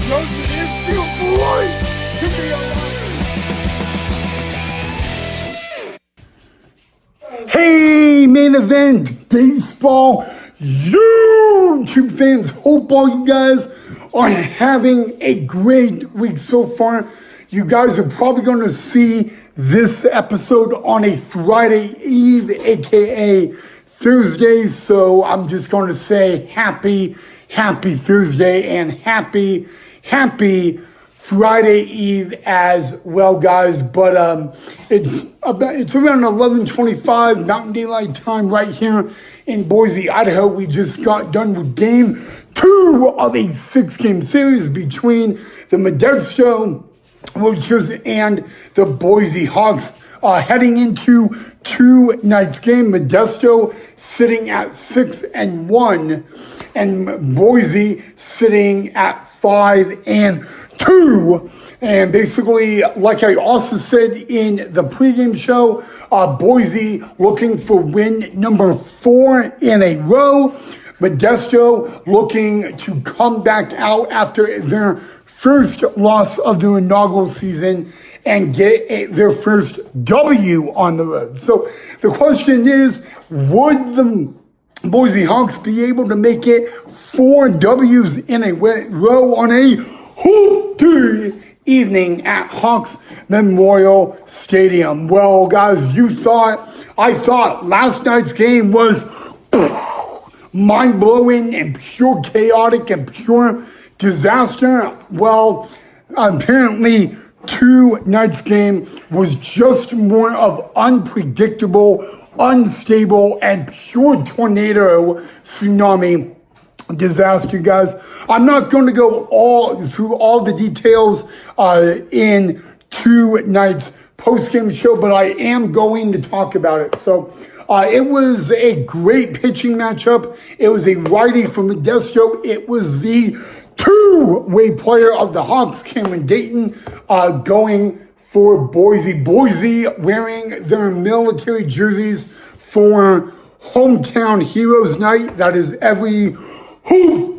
Jones, it is beautiful light to be alive. Hey, main event baseball YouTube fans. Hope all you guys are having a great week so far. You guys are probably going to see this episode on a Friday Eve, aka Thursday. So I'm just going to say happy Thursday and happy Friday Eve as well, guys. But it's around 11:25 Mountain Daylight Time right here in Boise, Idaho. We just got done with game 2 of a 6-game series between the Modesto Roosters and the Boise Hawks. Heading into tonight's game, Modesto sitting at 6-1, and Boise sitting at 5-2. And basically, like I also said in the pregame show, Boise looking for win number 4 in a row. Modesto looking to come back out after their first loss of their inaugural season and get their first W on the road. So the question is, would the Boise Hawks be able to make it 4 W's in a row on a hooky evening at Hawks Memorial Stadium? Well, guys, I thought last night's game was mind-blowing and pure chaotic and pure disaster. Well, apparently tonight's game was just more of unpredictable, unstable, and pure tornado tsunami disaster, guys. I'm not going to go through all the details in tonight's post-game show, but I am going to talk about it. So it was a great pitching matchup. It was a righty from Modesto. It was the two-way player of the Hawks, Cameron Dayton, going for Boise. Boise wearing their military jerseys for Hometown Heroes Night. That is every home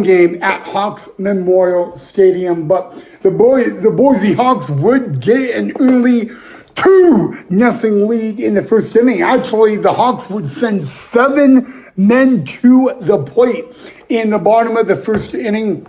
game at Hawks Memorial Stadium. But the Boise Hawks would get an early 2-0 lead in the first inning. Actually, the Hawks would send 7 men to the plate in the bottom of the first inning.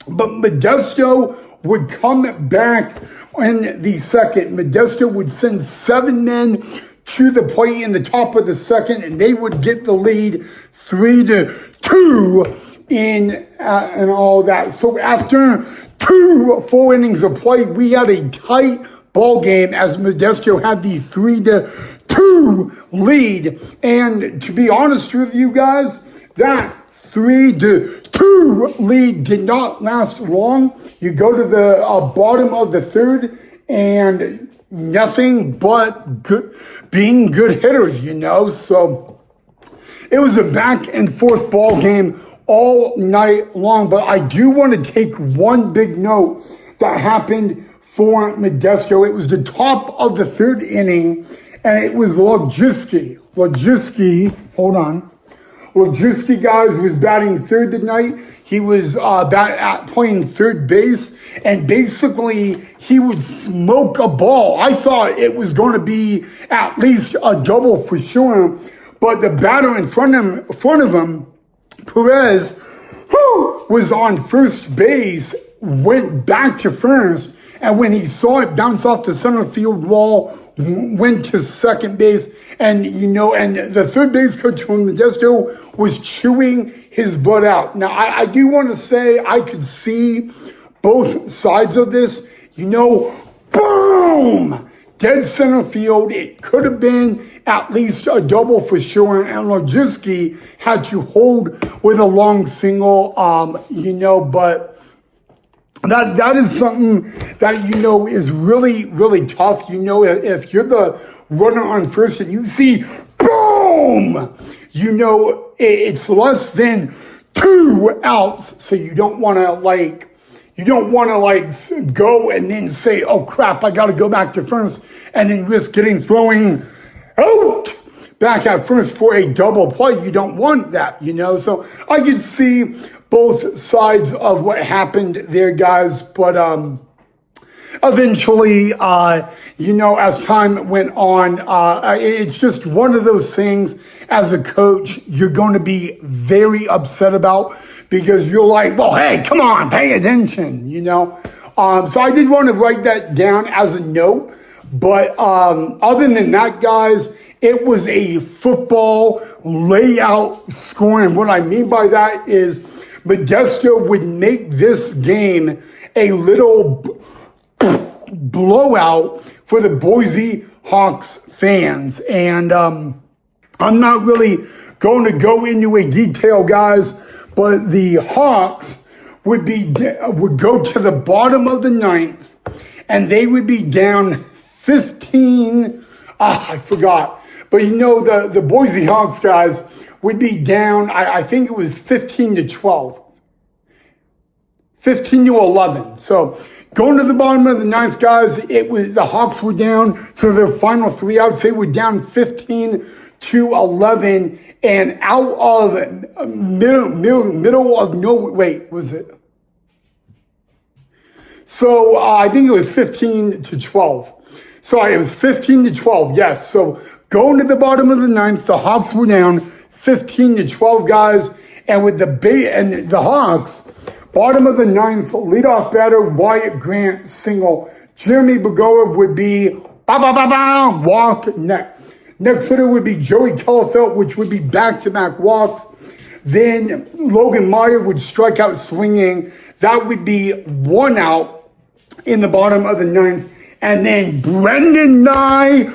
But Modesto would come back in the second. Modesto would send 7 men to the plate in the top of the second, and they would get the lead 3-2 in and all that. So after 2 full innings of play, we had a tight ball game as Modesto had the 3-2 lead. And to be honest with you guys, that 3-2 lead did not last long. You go to the bottom of the third and nothing but being good hitters, So it was a back and forth ball game all night long. But I do want to take one big note that happened for Modesto. It was the top of the third inning, and it was Lojiski, guys, was batting third tonight. He was playing third base, and basically he would smoke a ball. I thought it was going to be at least a double for sure, but the batter in front of him, Perez, who was on first base, went back to first, and when he saw it bounce off the center field wall, went to second base, and the third base coach from Modesto was chewing his butt out. Now, I do want to say I could see both sides of this. Boom! Dead center field. It could have been at least a double for sure, and Lojiski had to hold with a long single, but that is something that is really, really tough. If you're the runner on first and you see boom, it's less than 2 outs, so you don't want to go and then say, oh crap, I got to go back to first and then risk throwing out back at first for a double play. You don't want that, So I could see both sides of what happened there, guys. But eventually, as time went on, it's just one of those things as a coach you're going to be very upset about, because you're like, well, hey, come on, pay attention, So I did want to write that down as a note. But other than that, guys, it was a football layout score. And what I mean by that is Modesto would make this game a little blowout for the Boise Hawks fans. And I'm not really going to go into a detail, guys, but the Hawks would go to the bottom of the ninth, and they would be down 15. I forgot. But the Boise Hawks, guys, would be down, I think it was 15-12. 15-11. So going to the bottom of the ninth, guys, the Hawks were down to their final three. I would say we're down 15-11, and out of middle of nowhere. Wait, was it? So I think it was 15-12. Sorry, it was 15-12. Yes. So going to the bottom of the ninth, the Hawks were down 15-12, guys, and with the Hawks. Bottom of the ninth, leadoff batter, Wyatt Grant, single. Jeremy Bogoa would be walk. Next hitter would be Joey Kellefelt, which would be back-to-back walks. Then Logan Meyer would strike out swinging. That would be one out in the bottom of the ninth. And then Brendan Nye,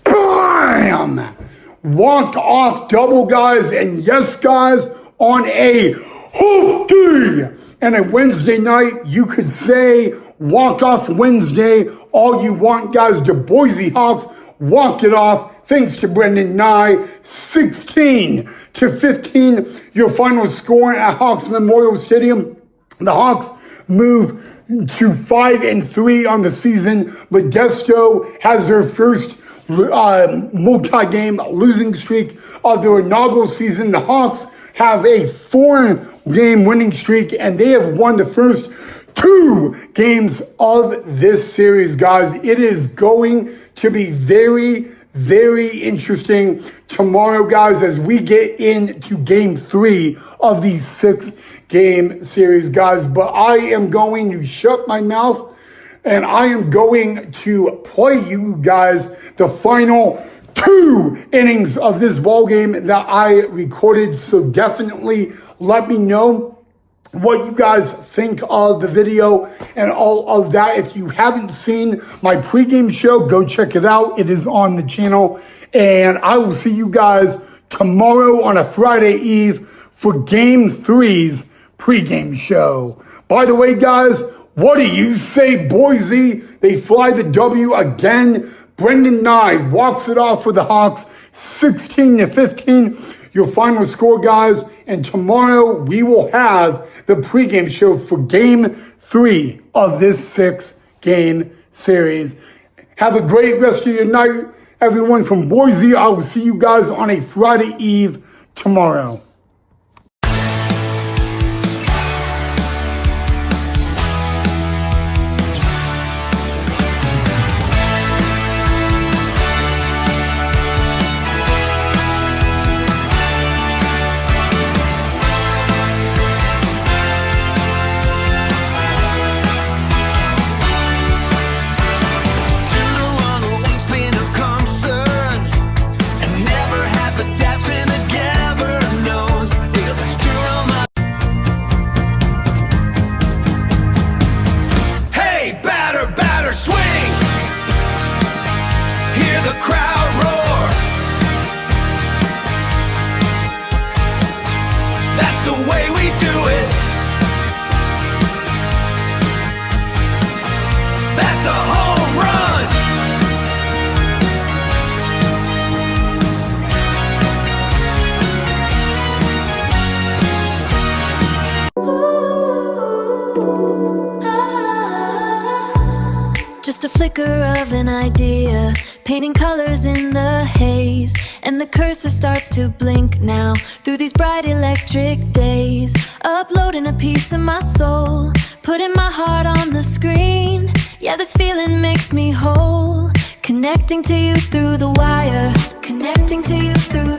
bam! Walked off double, guys. And yes, guys, on a hooky. And a Wednesday night, you could say walk-off Wednesday all you want, guys. The Boise Hawks walk it off thanks to Brendan Nye. 16-15, your final score at Hawks Memorial Stadium. The Hawks move to 5-3 on the season. Modesto has their first multi-game losing streak of their inaugural season. The Hawks have a 4-game winning streak, and they have won the first 2 games of this series, guys. It is going to be very, very interesting tomorrow, guys, as we get into game 3 of the 6-game series, guys. But I am going to shut my mouth, and I am going to play you guys the final 2 innings of this ball game that I recorded. So definitely let me know what you guys think of the video and all of that. If you haven't seen my pregame show, go check it out. It is on the channel. And I will see you guys tomorrow on a Friday Eve for Game 3's pregame show. By the way, guys, what do you say, Boise? They fly the W again. Brendan Nye walks it off for the Hawks, 16-15. Your final score, guys. And tomorrow we will have the pregame show for Game 3 of this 6-game series. Have a great rest of your night, everyone from Boise. I will see you guys on a Friday Eve tomorrow. Just a flicker of an idea painting colors in the haze. And the cursor starts to blink now through these bright electric days. Uploading a piece of my soul, putting my heart on the screen. Yeah, this feeling makes me whole. Connecting to you through the wire, connecting to you through